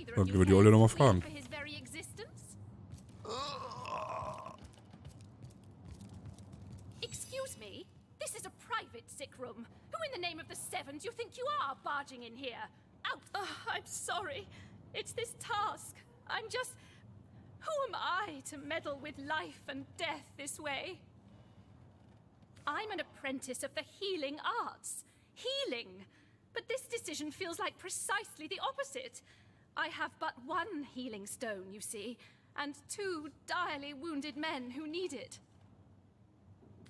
Dann können wir die Olle nochmal fragen. Excuse me, this is a private sick room. Who in the name of the seven do you think you are barging in here? Out! I'm sorry. It's this task. I'm just... Who am I to meddle with life and death this way? I'm an apprentice of the healing arts. Healing! But this decision feels like precisely the opposite. I have but one healing stone, you see, and 2 direly wounded men who need it.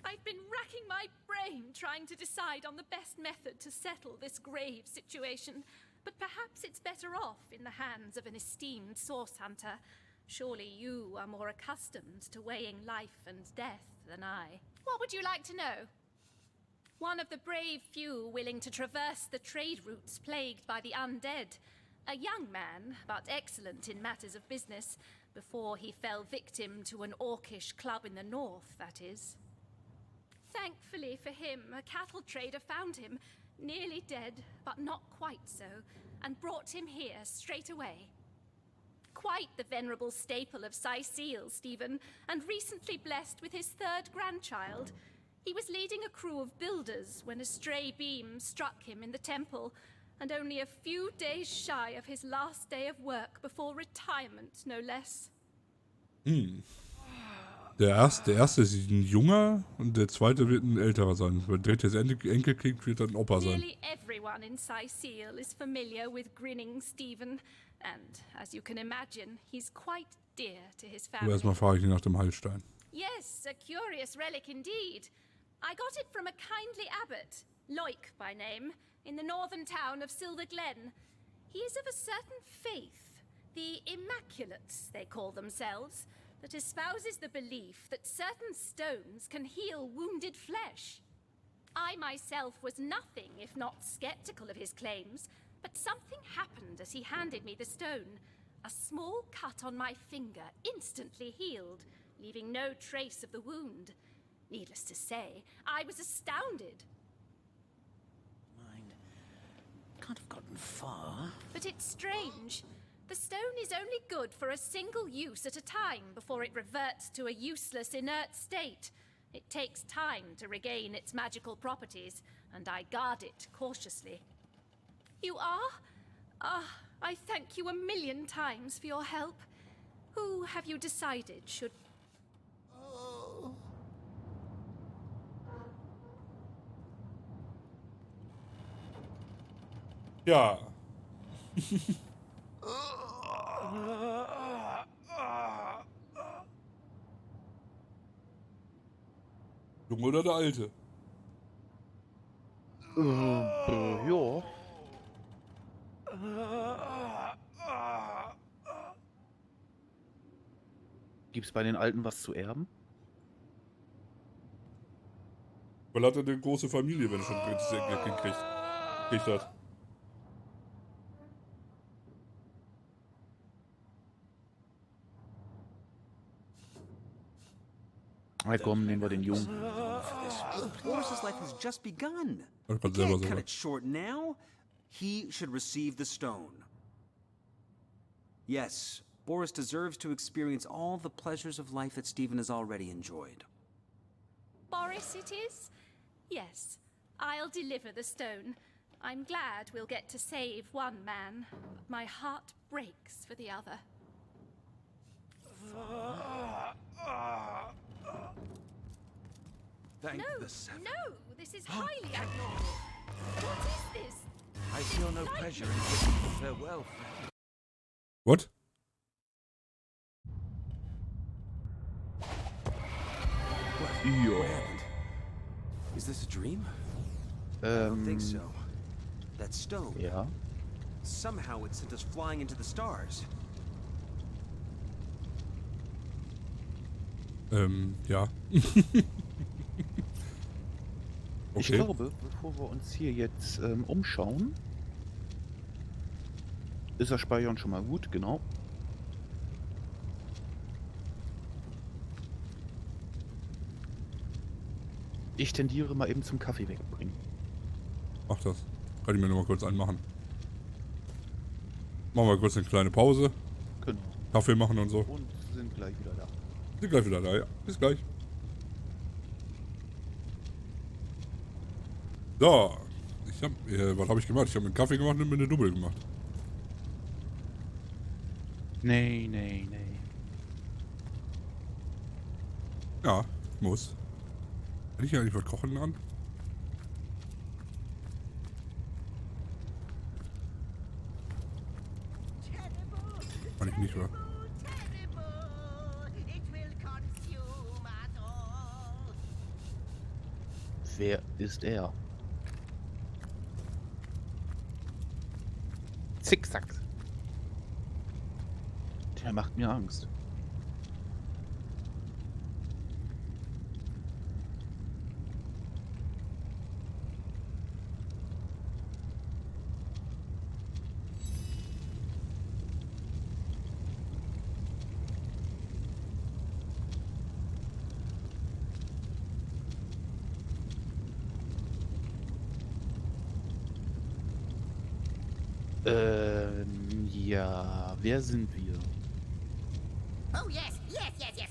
I've been racking my brain trying to decide on the best method to settle this grave situation, but perhaps it's better off in the hands of an esteemed source hunter. Surely you are more accustomed to weighing life and death than I. What would you like to know? One of the brave few willing to traverse the trade routes plagued by the undead. A young man, but excellent in matters of business, before he fell victim to an orcish club in the north, that is. Thankfully for him, a cattle trader found him, nearly dead, but not quite so, and brought him here straight away. Quite the venerable staple of Seal, Stephen, and recently blessed with his 3rd grandchild. He was leading a crew of builders when a stray beam struck him in the temple, and only a few days shy of his last day of work before retirement, no less. Der erste ist ein Junger und der zweite wird ein älterer sein. Wenn der jetzt Enkelkind wird dann ein Opa sein. Nearly everyone in Seal is familiar with grinning Stephen, and as you can imagine, he's quite dear to his family. Aber erstmal frage ich ihn nach dem Heilstein. Yes, a curious relic indeed. I got it from a kindly abbot, Loic by name, in the northern town of Silver Glen. He is of a certain faith, the Immaculates they call themselves, that espouses the belief that certain stones can heal wounded flesh. I myself was nothing if not skeptical of his claims, but something happened as he handed me the stone. A small cut on my finger instantly healed, leaving no trace of the wound. Needless to say, I was astounded. Mine can't have gotten far. But it's strange. The stone is only good for a single use at a time before it reverts to a useless, inert state. It takes time to regain its magical properties, and I guard it cautiously. You are? I thank you a million times for your help. Who have you decided should... Ja. Junge oder der Alte? Ja. Gibt's bei den Alten was zu erben? Weil hat er eine große Familie, wenn er schon das Enkelkind gekriegt hat. Na komm, nehmen wir den Jungen. Boris's life has just begun. Ich You kann selber can't cut sagen. it short now. He should receive the stone. Yes, Boris deserves to experience all the pleasures of life that Stephen has already enjoyed. Boris it is? Yes, I'll deliver the stone. I'm glad we'll get to save one man, but my heart breaks for the other. Thank No, the seven. no, this is highly abnormal. What is this? I feel no pleasure in bidding you farewell. What? Ja. Is this a dream? I don't think so. Ähm, That stone. ja. Somehow it sent us flying into the stars. Ja. Ich Okay. glaube, bevor wir uns hier jetzt umschauen, ist das Speichern schon mal gut, genau. Ich tendiere mal eben zum Kaffee wegbringen. Mach das. Kann ich mir nur mal kurz anmachen. Machen wir kurz eine kleine Pause. Genau. Kaffee machen und so. Und sind gleich wieder da. Sind gleich wieder da, ja. Bis gleich. So. Was habe ich gemacht? Ich habe einen Kaffee gemacht und mir eine Double gemacht. Nee. Ja, muss. Hätte ich eigentlich was kochen dran? Kann ich nicht, wa? Wer ist er? Zickzack. Der macht mir Angst. Ja, wer sind wir? Oh, yes.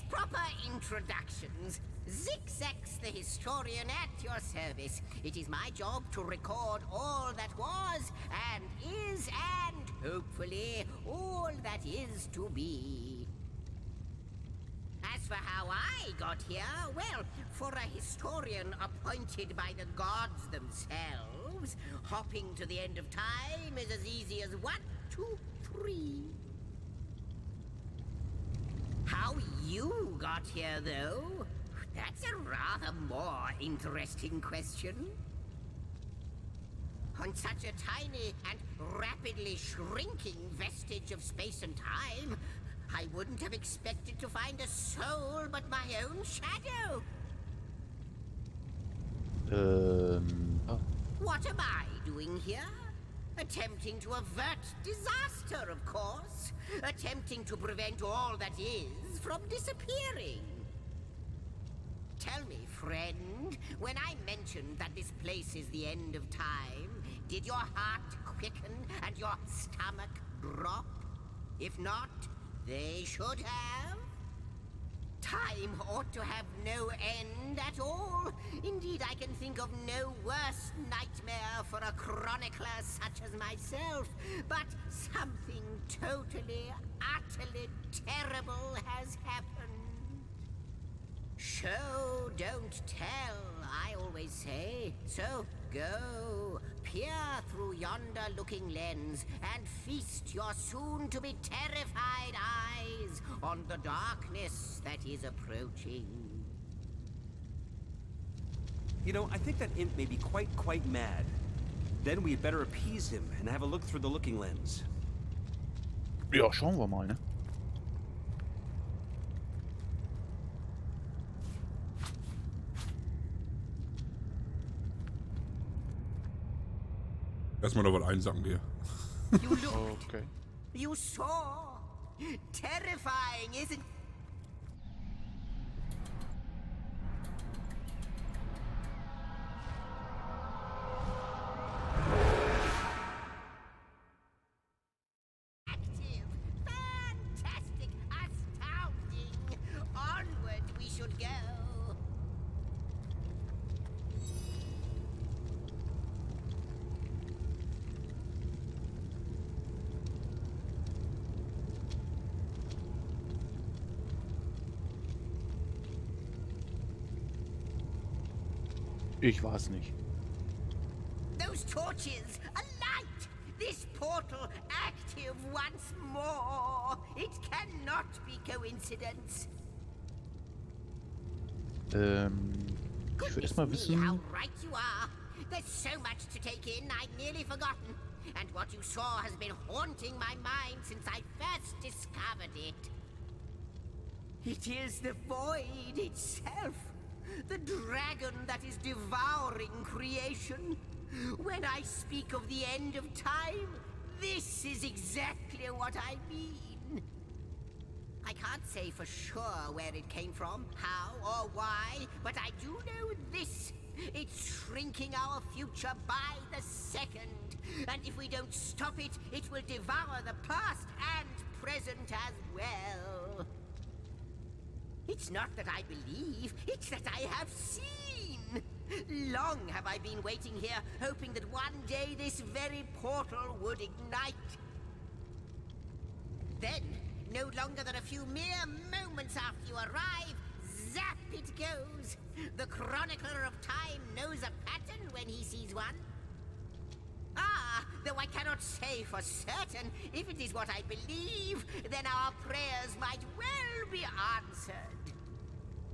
Proper introductions. Zigzag's the historian at your service. It is my job to record all that was and is and hopefully all that is to be. As for how I got here, well, for a historian appointed by the gods themselves, hopping to the end of time is as easy as 1, 2, 3. How you got here, though, that's a rather more interesting question. On such a tiny and rapidly shrinking vestige of space and time, I wouldn't have expected to find a soul but my own shadow. What am I doing here? Attempting to avert disaster, of course. Attempting to prevent all that is from disappearing. Tell me, friend, when I mentioned that this place is the end of time, did your heart quicken and your stomach drop? If not, they should have. Time ought to have no end at all. Indeed, I can think of no worse nightmare for a chronicler such as myself. But something totally, utterly terrible has happened. Show, don't tell, I always say. So go, peer through yonder looking lens and feast your soon-to-be terrified eyes on the darkness that is approaching. You know, I think that imp may be quite mad. Then we had better appease him and have a look through the looking lens. Ja, schauen wir mal, ne? Erstmal noch was einsacken hier. You looked. Okay. You saw. Terrifying, isn't... Active, fantastic, astounding. Onward we should go. Ich weiß nicht. Those torches, a light! This portal active once more! It cannot be coincidence. Ich will erstmal Goodness me, how wissen. right you are. There's so much to take in, I'd nearly forgotten. And what you saw has been haunting my mind since I first discovered it. It is the void itself. The dragon that is devouring creation. When I speak of the end of time, this is exactly what I mean. I can't say for sure where it came from, how or why, but I do know this. It's shrinking our future by the second. And if we don't stop it, it will devour the past and present as well. It's not that I believe, it's that I have seen. Long have I been waiting here, hoping that one day this very portal would ignite. Then, no longer than a few mere moments after you arrive, zap it goes. The chronicler of time knows a pattern when he sees one. Ah, though I cannot say for certain, if it is what I believe, then our prayers might well be answered.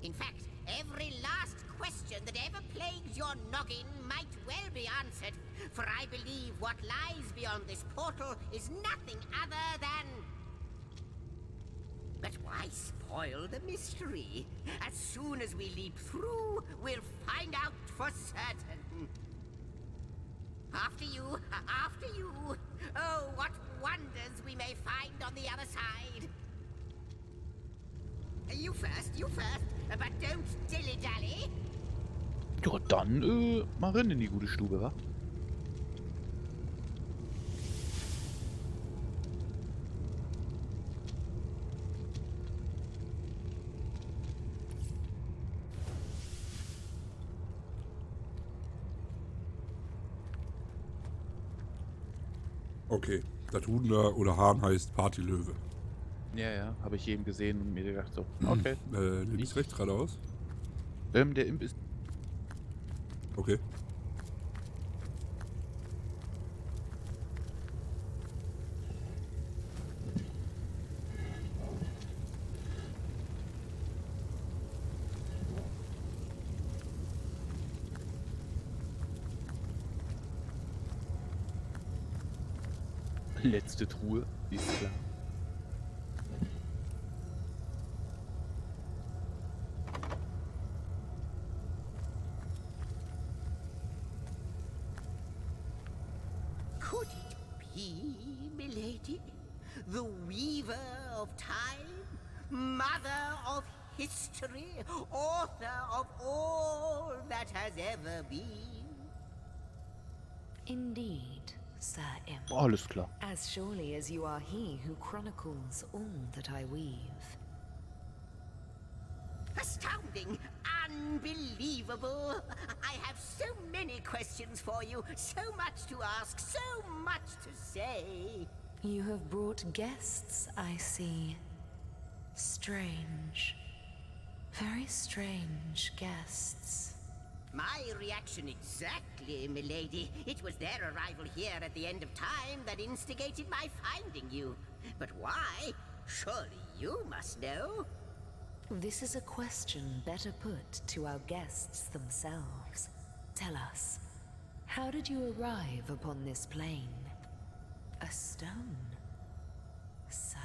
In fact, every last question that ever plagues your noggin might well be answered, for I believe what lies beyond this portal is nothing other than... But why spoil the mystery? As soon as we leap through, we'll find out for certain. After you, after you. Oh, what wonders we may find on the other side. You first, but don't dilly-dally. Ja, dann mal rein in die gute Stube, wa? Okay, das Huhn da oder Hahn heißt Partylöwe. Ja, ja, habe ich eben gesehen und mir gedacht so, okay. Links, rechts, geradeaus? Der Imp ist... Okay. Letzte Truhe, ist klar. Could it be, milady? The weaver of time? Mother of history? Author of all that has ever been? Indeed, Sir Imp. Alles klar. As surely as you are he who chronicles all that I weave. Astounding! Unbelievable! I have so many questions for you, so much to ask, so much to say. You have brought guests, I see. Strange. Very strange guests. My reaction exactly, milady. It was their arrival here at the end of time that instigated my finding you. But why? Surely you must know. This is a question better put to our guests themselves. Tell us, how did you arrive upon this plane? A stone. So,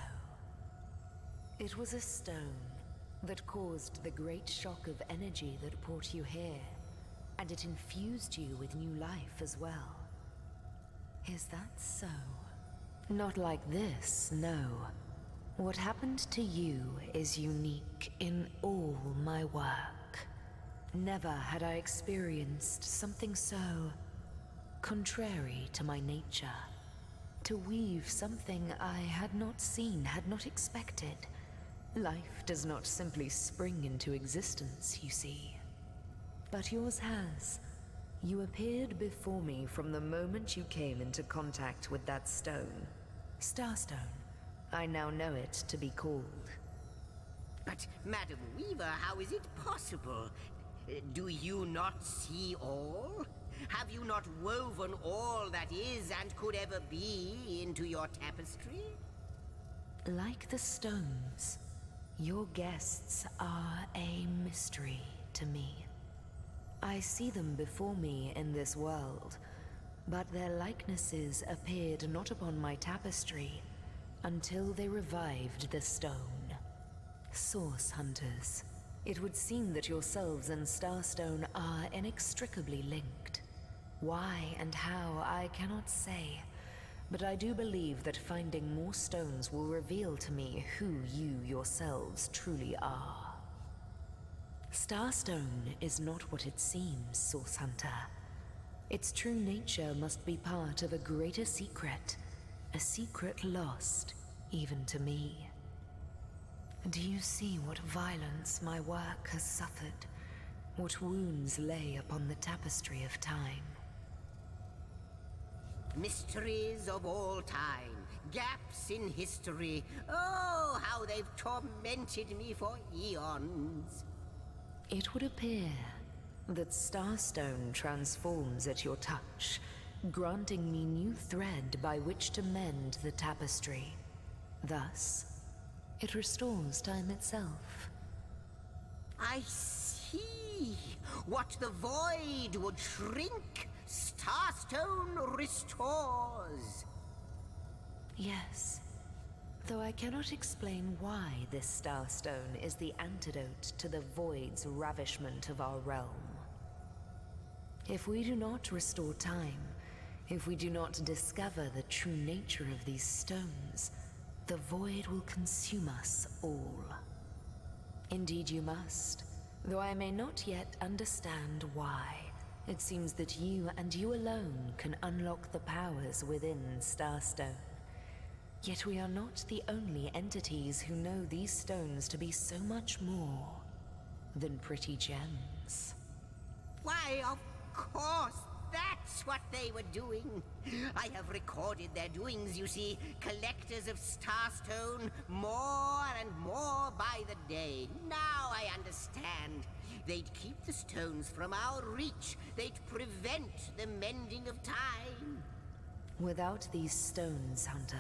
it was a stone that caused the great shock of energy that brought you here, and it infused you with new life as well. Is that so? Not like this, no. What happened to you is unique in all my work. Never had I experienced something so contrary to my nature. To weave something I had not seen, had not expected. Life does not simply spring into existence, you see. But yours has. You appeared before me from the moment you came into contact with that stone. Starstone. I now know it to be called. But, Madam Weaver, how is it possible? Do you not see all? Have you not woven all that is and could ever be into your tapestry? Like the stones, your guests are a mystery to me. I see them before me in this world, but their likenesses appeared not upon my tapestry until they revived the stone. Source hunters. It would seem that yourselves and Starstone are inextricably linked. Why and how, I cannot say, but I do believe that finding more stones will reveal to me who you yourselves truly are. Starstone is not what it seems, Source Hunter. Its true nature must be part of a greater secret, a secret lost even to me. Do you see what violence my work has suffered? What wounds lay upon the tapestry of time? Mysteries of all time, gaps in history. Oh, how they've tormented me for eons. It would appear that Starstone transforms at your touch, granting me new thread by which to mend the tapestry. Thus, it restores time itself. I see. What the void would shrink, Starstone restores. Yes, though I cannot explain why this Starstone is the antidote to the void's ravishment of our realm. If we do not restore time, if we do not discover the true nature of these stones, the void will consume us all. Indeed you must, though I may not yet understand why. It seems that you and you alone can unlock the powers within Starstone. Yet we are not the only entities who know these stones to be so much more than pretty gems. Why, of course, that's what they were doing. I have recorded their doings, you see. Collectors of Starstone, more and more by the day. Now I understand. They'd keep the stones from our reach. They'd prevent the mending of time. Without these stones, Hunter,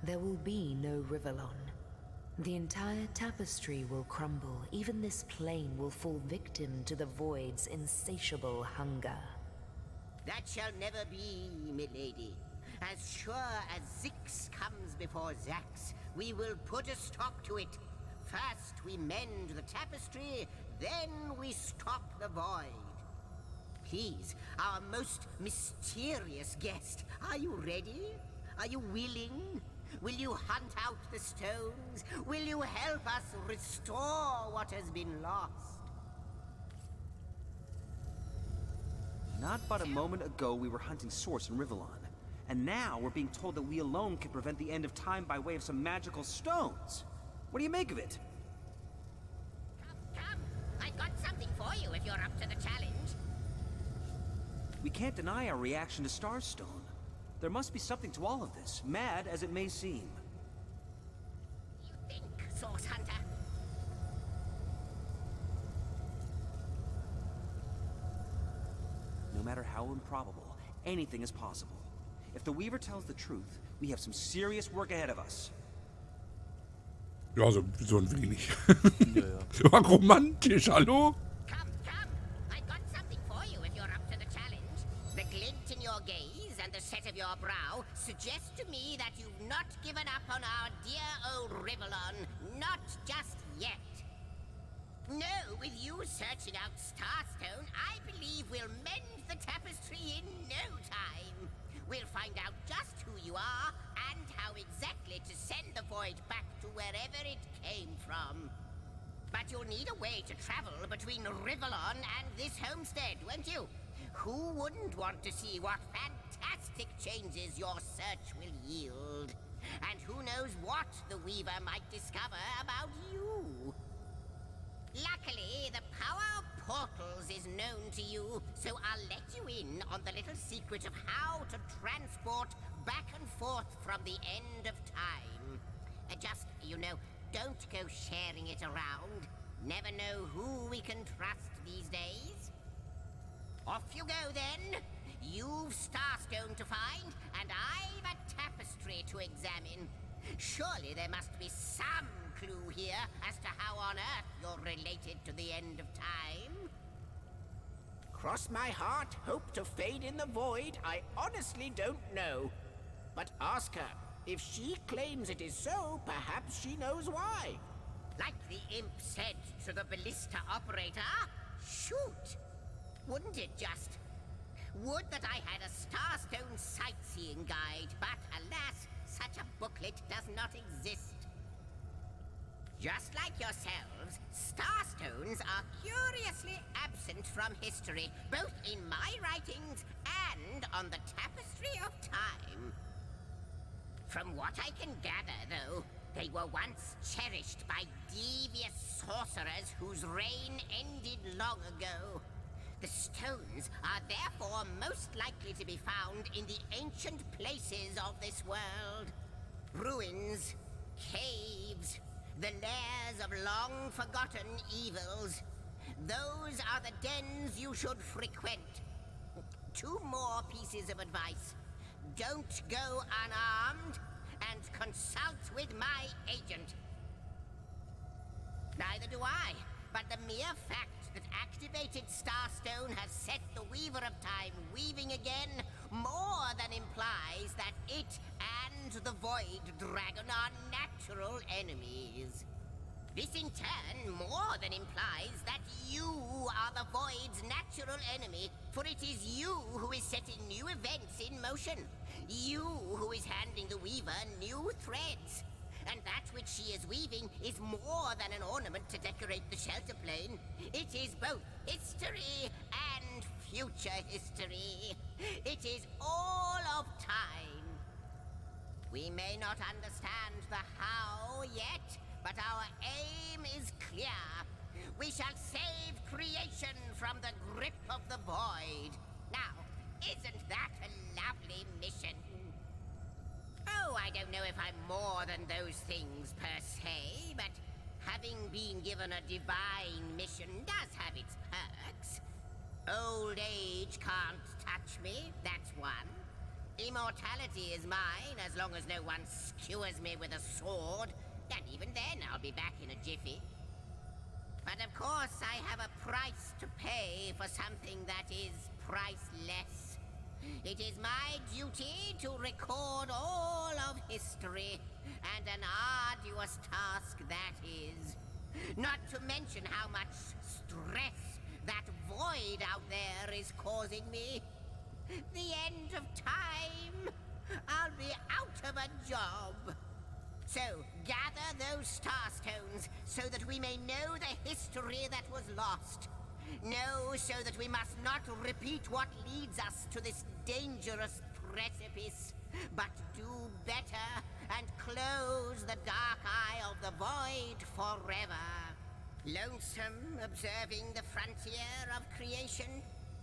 there will be no Rivellon. The entire tapestry will crumble. Even this plane will fall victim to the void's insatiable hunger. That shall never be, milady. As sure as Zix comes before Zax, we will put a stop to it. First we mend the tapestry, then we stop the void. Please, our most mysterious guest, are you ready? Are you willing? Will you hunt out the stones? Will you help us restore what has been lost? Not but a moment ago we were hunting Source in Rivellon, and now we're being told that we alone can prevent the end of time by way of some magical stones. What do you make of it? Come, I've got something for you if you're up to the challenge. We can't deny our reaction to Starstone. There must be something to all of this, mad as it may seem. You think, Source Hunter? No matter how improbable, anything is possible. If the Weaver tells the truth, we have some serious work ahead of us. Ja, so ein wenig. Ja, ja. War romantisch, hallo? Come, I've got something for you if you're up to the challenge. The glint in your gaze and the set of your brow suggest to me that you've not given up on our dear old Rivellon, not just yet. No, with you searching out Starstone, I believe we'll mend the tapestry in no time. We'll find out just who you are and how exactly to send the void back to wherever it came from. But you'll need a way to travel between Rivellon and this homestead, won't you? Who wouldn't want to see what fantastic changes your search will yield? And who knows what the Weaver might discover about you? Luckily, the power of portals is known to you, so I'll let you in on the little secret of how to transport back and forth from the end of time. Just, you know, don't go sharing it around. Never know who we can trust these days. Off you go, then. You've Starstone to find, and I've a tapestry to examine. Surely there must be some clue here as to how on earth you're related to the end of time. Cross my heart, hope to fade in the void, I honestly don't know. But ask her. If she claims it is so, perhaps she knows why. Like the imp said to the ballista operator, shoot! Wouldn't it just? Would that I had a Starstone sightseeing guide, but alas, such a booklet does not exist. Just like yourselves, starstones are curiously absent from history, both in my writings and on the tapestry of time. From what I can gather, though, they were once cherished by devious sorcerers whose reign ended long ago. The stones are therefore most likely to be found in the ancient places of this world. Ruins, caves, the lairs of long-forgotten evils. Those are the dens you should frequent. 2 more pieces of advice. Don't go unarmed, and consult with my agent. Neither do I, but the mere fact that activated Starstone has set the Weaver of Time weaving again more than implies that it and the Void Dragon are natural enemies. This in turn more than implies that you are the Void's natural enemy, for it is you who is setting new events in motion. You who is handing the Weaver new threads. And that which she is weaving is more than an ornament to decorate the shelter plane. It is both history and future history. It is all of time. We may not understand the how yet, but our aim is clear. We shall save creation from the grip of the Void. Now, isn't that a lovely mission? Oh, I don't know if I'm more than those things per se, but having been given a divine mission does have its perks. Old age can't touch me, that's one. Immortality is mine as long as no one skewers me with a sword, and even then I'll be back in a jiffy. But of course I have a price to pay for something that is priceless. It is my duty to record all of history, and an arduous task that is. Not to mention how much stress that void out there is causing me. The end of time. I'll be out of a job. So, gather those starstones so that we may know the history that was lost. Know so that we must not repeat what leads us to this dangerous precipice, but do better and close the dark eye of the Void forever. Lonesome, observing the frontier of creation,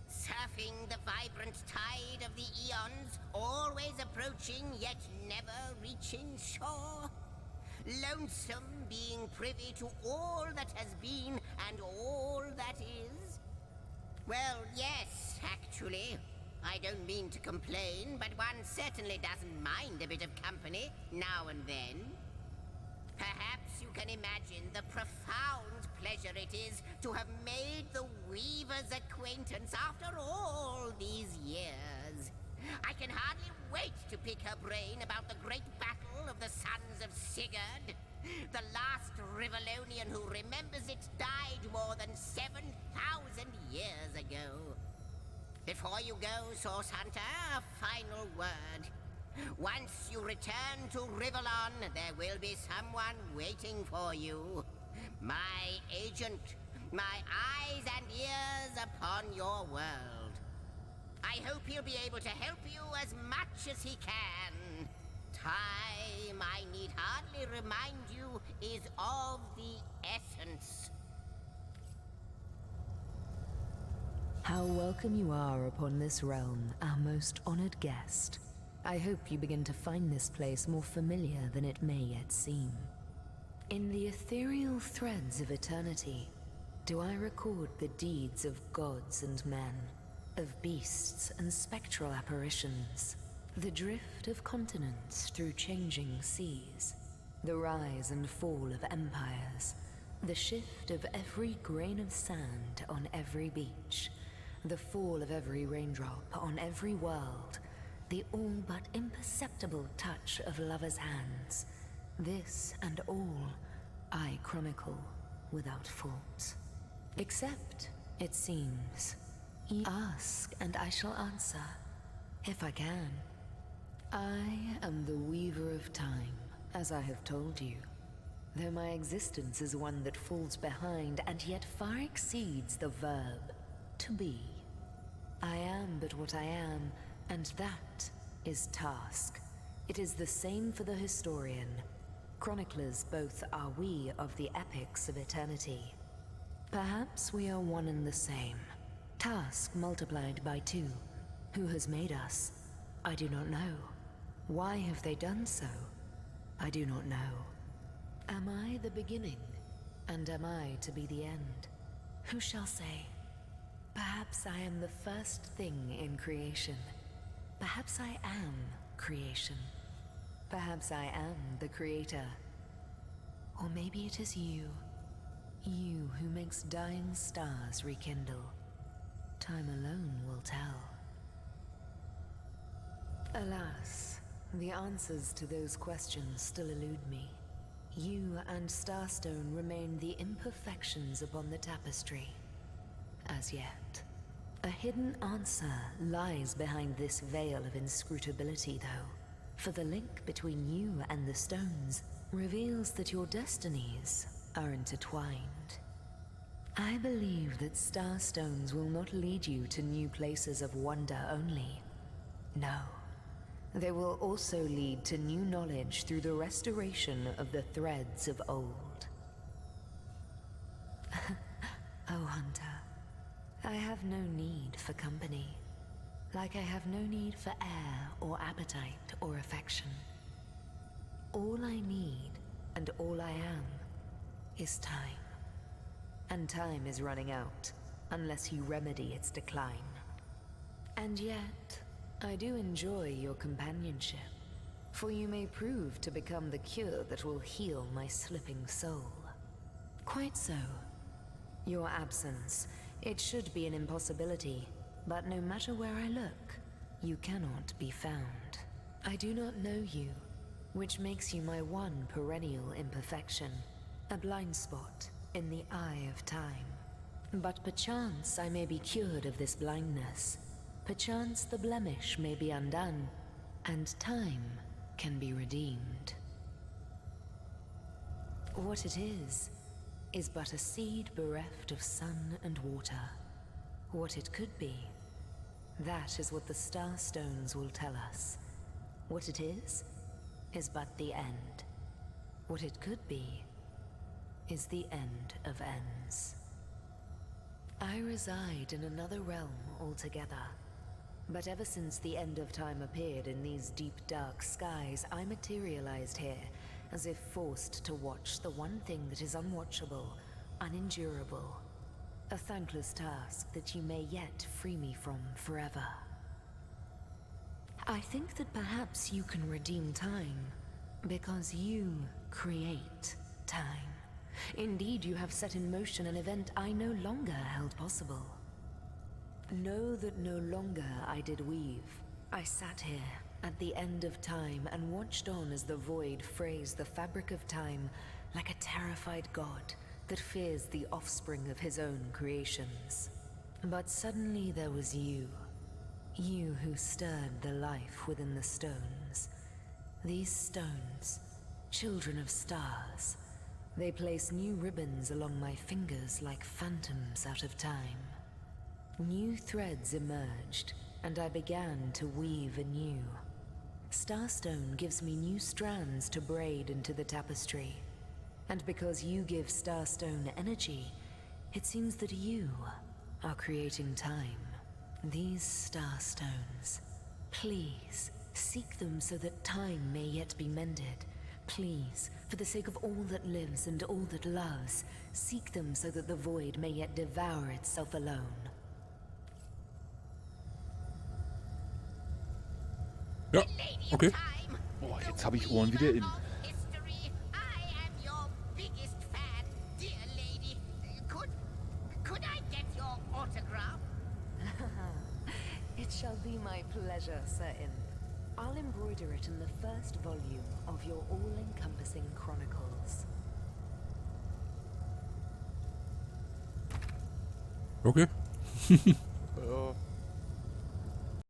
surfing the vibrant tide of the eons, always approaching yet never reaching shore. Lonesome, being privy to all that has been and all that is. Well, yes, actually. I don't mean to complain, but one certainly doesn't mind a bit of company now and then. Perhaps you can imagine the profound pleasure it is to have made the Weaver's acquaintance after all these years. I can hardly wait to pick her brain about the great battle of the Sons of Sigurd. The last Rivalonian who remembers it died more than 7,000 years ago. Before you go, Source Hunter, a final word. Once you return to Rivalon, there will be someone waiting for you. My agent, my eyes and ears upon your world. I hope he'll be able to help you as much as he can. Time, I need hardly remind you, is of the essence. How welcome you are upon this realm, our most honored guest. I hope you begin to find this place more familiar than it may yet seem. In the ethereal threads of eternity, do I record the deeds of gods and men, of beasts and spectral apparitions, the drift of continents through changing seas, the rise and fall of empires, the shift of every grain of sand on every beach, the fall of every raindrop on every world, the all but imperceptible touch of lovers' hands. This and all I chronicle without fault. Except, it seems, ye ask and I shall answer, if I can. I am the Weaver of Time, as I have told you. though my existence is one that falls behind and yet far exceeds the verb to be. I am but what I am, and that is task. It is the same for the historian. Chroniclers both are we of the epics of eternity. Perhaps we are one and the same. Task multiplied by 2. Who has made us? I do not know. Why have they done so? I do not know. Am I the beginning? And am I to be the end? Who shall say? Perhaps I am the first thing in creation. Perhaps I am creation. Perhaps I am the creator. Or maybe it is you. You who makes dying stars rekindle. Time alone will tell. Alas, the answers to those questions still elude me. You and Starstone remain the imperfections upon the tapestry. As yet. A hidden answer lies behind this veil of inscrutability, though. For the link between you and the stones reveals that your destinies are intertwined. I believe that starstones will not lead you to new places of wonder only. No. They will also lead to new knowledge through the restoration of the threads of old. Oh, Hunter. I have no need for company. Like I have no need for air or appetite or affection. All I need and all I am is time. And time is running out unless you remedy its decline. And yet, I do enjoy your companionship, for you may prove to become the cure that will heal my slipping soul. Quite so. Your absence, it should be an impossibility, but no matter where I look, you cannot be found. I do not know you, which makes you my one perennial imperfection, a blind spot in the eye of time. But perchance I may be cured of this blindness. Perchance the blemish may be undone, and time can be redeemed. What it is but a seed bereft of sun and water. What it could be, that is what the starstones will tell us. What it is but the end. What it could be is the end of ends. I reside in another realm altogether. But ever since the end of time appeared in these deep dark skies, I materialized here, as if forced to watch the one thing that is unwatchable, unendurable. A thankless task that you may yet free me from forever. I think that perhaps you can redeem time, because you create time. Indeed, you have set in motion an event I no longer held possible. Know that no longer I did weave. I sat here at the end of time and watched on as the void frays the fabric of time like a terrified god that fears the offspring of his own creations. But suddenly there was you. You who stirred the life within the stones. These stones, children of stars, they place new ribbons along my fingers like phantoms out of time. New threads emerged, and I began to weave anew. Starstone gives me new strands to braid into the tapestry. And because you give Starstone energy, it seems that you are creating time. These Starstones, please, seek them so that time may yet be mended. Please, for the sake of all that lives and all that loves, seek them so that the void may yet devour itself alone. Ja, okay. Boah, jetzt habe ich Ohren wieder in. It shall be my pleasure, Sir Imp. I'll embroider it in the first volume of your all-encompassing chronicles. Okay.